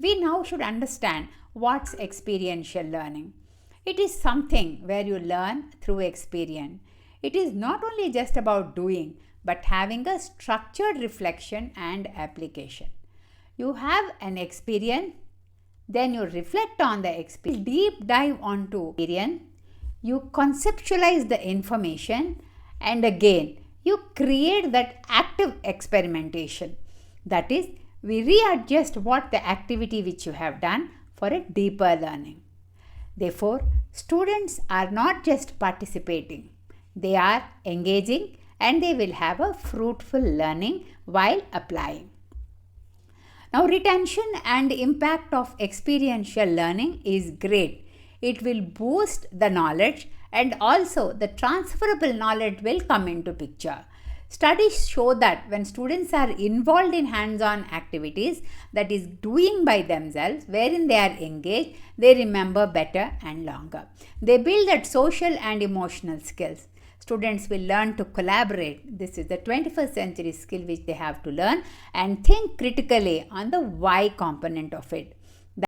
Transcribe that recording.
We now should understand what's experiential learning. It is something where you learn through experience. It is not only just about doing, but having a structured reflection and application. You have an experience, then you reflect on the experience, deep dive onto experience, you conceptualize the information, and again you create that active experimentation. That is, we readjust what the activity which you have done for a deeper learning. Therefore, students are not just participating, they are engaging and they will have a fruitful learning while applying. Now, retention and impact of experiential learning is great. It will boost the knowledge and also the transferable knowledge will come into picture. Studies show that when students are involved in hands-on activities, that is doing by themselves, wherein they are engaged, they remember better and longer. They build that social and emotional skills. Students will learn to collaborate. This is the 21st century skill which they have to learn and think critically on the why component of it.